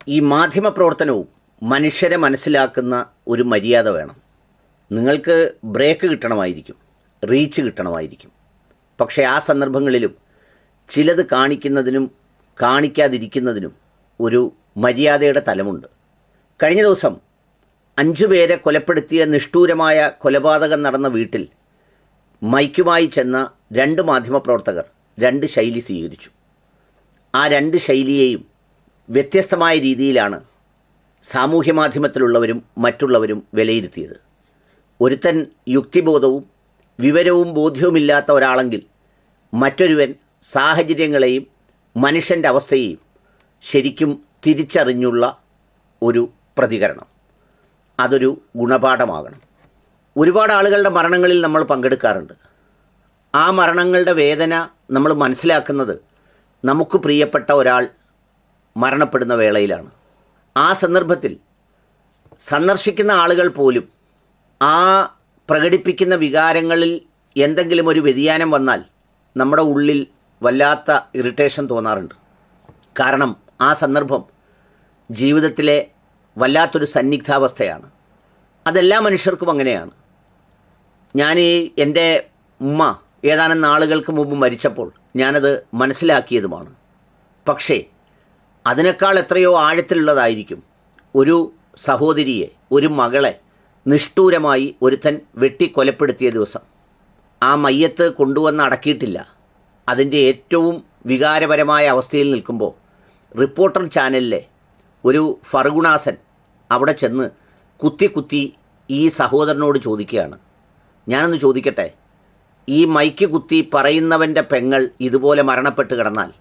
ഈ മാധ്യമപ്രവർത്തനവും മനുഷ്യരെ മനസ്സിലാക്കുന്ന ഒരു മര്യാദ വേണം. നിങ്ങൾക്ക് ബ്രേക്ക് കിട്ടണമായിരിക്കും, റീച്ച് കിട്ടണമായിരിക്കും. പക്ഷേ ആ സന്ദർഭങ്ങളിലും ചിലത് കാണിക്കുന്നതിനും കാണിക്കാതിരിക്കുന്നതിനും ഒരു മര്യാദയുടെ തലമുണ്ട്. കഴിഞ്ഞ ദിവസം 5 പേരെ കൊലപ്പെടുത്തിയ നിഷ്ഠൂരമായ കൊലപാതകം നടന്ന വീട്ടിൽ മൈക്കുമായി ചെന്ന 2 മാധ്യമപ്രവർത്തകർ 2 ശൈലി സ്വീകരിച്ചു. ആ 2 ശൈലിയെയും വ്യത്യസ്തമായ രീതിയിലാണ് സാമൂഹ്യ മാധ്യമത്തിലുള്ളവരും മറ്റുള്ളവരും വിലയിരുത്തിയത്. ഒരുത്തൻ യുക്തിബോധവും വിവരവും ബോധ്യവുമില്ലാത്ത ഒരാളെങ്കിൽ മറ്റൊരുവൻ സാഹചര്യങ്ങളെയും മനുഷ്യൻ്റെ അവസ്ഥയെയും ശരിക്കും തിരിച്ചറിഞ്ഞുള്ള ഒരു പ്രതികരണം. അതൊരു ഗുണപാഠമാകണം. ഒരുപാട് ആളുകളുടെ മരണങ്ങളിൽ നമ്മൾ പങ്കെടുക്കാറുണ്ട്. ആ മരണങ്ങളുടെ വേദന നമ്മൾ മനസ്സിലാക്കുന്നത് നമുക്ക് പ്രിയപ്പെട്ട ഒരാൾ മരണപ്പെടുന്ന വേളയിലാണ്. ആ സന്ദർഭത്തിൽ സന്ദർശിക്കുന്ന ആളുകൾ പോലും ആ പ്രകടിപ്പിക്കുന്ന വികാരങ്ങളിൽ എന്തെങ്കിലും ഒരു വ്യതിയാനം വന്നാൽ നമ്മുടെ ഉള്ളിൽ വല്ലാത്ത ഇറിറ്റേഷൻ തോന്നാറുണ്ട്. കാരണം ആ സന്ദർഭം ജീവിതത്തിലെ വല്ലാത്തൊരു സന്നിഗ്ധാവസ്ഥയാണ്. അതെല്ലാ മനുഷ്യർക്കും അങ്ങനെയാണ്. എൻ്റെ ഉമ്മ ഏതാനും നാളുകൾക്ക് മുമ്പ് മരിച്ചപ്പോൾ ഞാനത് മനസ്സിലാക്കിയതുമാണ്. പക്ഷേ അതിനേക്കാൾ എത്രയോ ആഴത്തിലുള്ളതായിരിക്കും ഒരു സഹോദരിയെ, ഒരു മകളെ നിഷ്ഠൂരമായി ഒരുത്തൻ വെട്ടിക്കൊലപ്പെടുത്തിയ ദിവസം. ആ മയ്യത്ത് കൊണ്ടുവന്ന് അടക്കിയിട്ടില്ല. അതിൻ്റെ ഏറ്റവും വികാരപരമായ അവസ്ഥയിൽ നിൽക്കുമ്പോൾ റിപ്പോർട്ടർ ചാനലിലെ ഒരു ഫർഗുണാസൻ അവിടെ ചെന്ന് കുത്തി ഈ സഹോദരനോട് ചോദിക്കുകയാണ്, ഞാനൊന്ന് ചോദിക്കട്ടെ, ഈ മൈക്ക് കുത്തി പറയുന്നവൻ്റെ പെങ്ങൾ ഇതുപോലെ മരണപ്പെട്ട് കിടന്നാൽ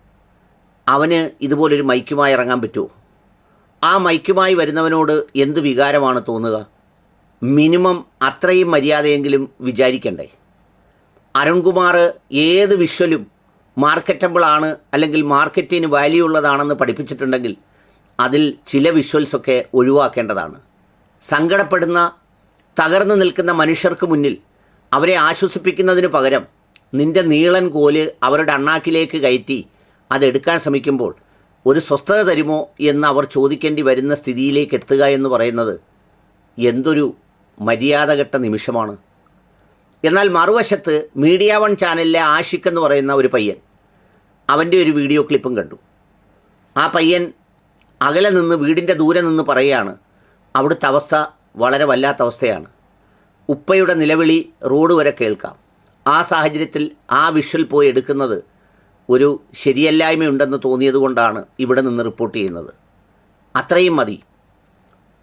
അവന് ഇതുപോലൊരു മൈക്കുമായി ഇറങ്ങാൻ പറ്റുമോ? ആ മൈക്കുമായി വരുന്നവനോട് എന്ത് വികാരമാണ് തോന്നുക? മിനിമം അത്രയും മര്യാദയെങ്കിലും വിചാരിക്കണ്ടേ? അരുൺകുമാർ ഏത് വിഷ്വലും മാർക്കറ്റബിളാണ് അല്ലെങ്കിൽ മാർക്കറ്റിന് വാല്യൂ ഉള്ളതാണെന്ന് പഠിപ്പിച്ചിട്ടുണ്ടെങ്കിൽ അതിൽ ചില വിഷ്വൽസൊക്കെ ഒഴിവാക്കേണ്ടതാണ്. സങ്കടപ്പെടുന്ന തകർന്നു നിൽക്കുന്ന മനുഷ്യർക്ക് മുന്നിൽ അവരെ ആശ്വസിപ്പിക്കുന്നതിന് പകരം നിൻ്റെ നീളൻ കോല് അവരുടെ അണ്ണാക്കിലേക്ക് കയറ്റി അതെടുക്കാൻ ശ്രമിക്കുമ്പോൾ ഒരു സ്വസ്ഥത തരുമോ എന്ന് അവർ ചോദിക്കേണ്ടി വരുന്ന സ്ഥിതിയിലേക്ക് എത്തുക എന്ന് പറയുന്നത് എന്തൊരു മര്യാദകെട്ട നിമിഷമാണ്. എന്നാൽ മറുവശത്ത് മീഡിയ 1 ചാനലിലെ ആഷിഖ് എന്ന് പറയുന്ന ഒരു പയ്യൻ, അവൻ്റെ ഒരു വീഡിയോ ക്ലിപ്പും കണ്ടു. ആ പയ്യൻ അകലെ നിന്ന്, വീടിൻ്റെ ദൂരെ നിന്ന് പറയുകയാണ്, അവിടുത്തെ അവസ്ഥ വളരെ വല്ലാത്ത അവസ്ഥയാണ്. ഉപ്പയുടെ നിലവിളി റോഡ് വരെ കേൾക്കാം. ആ സാഹചര്യത്തിൽ ആ വിഷ്വൽ പോയി എടുക്കുന്നത് ഒരു ശരിയല്ലായ്മയുണ്ടെന്ന് തോന്നിയതുകൊണ്ടാണ് ഇവിടെ നിന്ന് റിപ്പോർട്ട് ചെയ്യുന്നത്. അത്രയും മതി.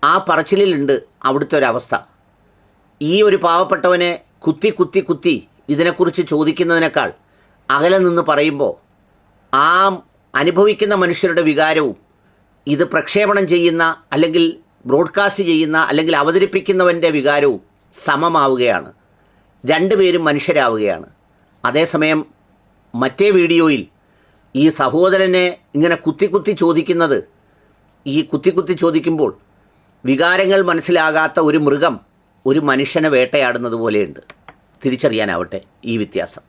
ആ പറച്ചിലുണ്ട് അവിടുത്തെ ഒരവസ്ഥ. ഈ ഒരു പാവപ്പെട്ടവനെ കുത്തി ഇതിനെക്കുറിച്ച് ചോദിക്കുന്നതിനേക്കാൾ അകലെ നിന്ന് പറയുമ്പോൾ ആ അനുഭവിക്കുന്ന മനുഷ്യരുടെ വികാരവും ഇത് പ്രക്ഷേപണം ചെയ്യുന്ന അല്ലെങ്കിൽ ബ്രോഡ്കാസ്റ്റ് ചെയ്യുന്ന അല്ലെങ്കിൽ അവതരിപ്പിക്കുന്നവൻ്റെ വികാരവും സമമാവുകയാണ്. 2 പേരും മനുഷ്യരാവുകയാണ്. അതേസമയം മറ്റേ വീഡിയോയിൽ ഈ സഹോദരനെ ഇങ്ങനെ കുത്തി ചോദിക്കുന്നത്, ഈ കുത്തി ചോദിക്കുമ്പോൾ വികാരങ്ങൾ മനസ്സിലാകാത്ത ഒരു മൃഗം ഒരു മനുഷ്യനെ വേട്ടയാടുന്നത് പോലെയുണ്ട്. തിരിച്ചറിയാനാവട്ടെ ഈ വ്യത്യാസം.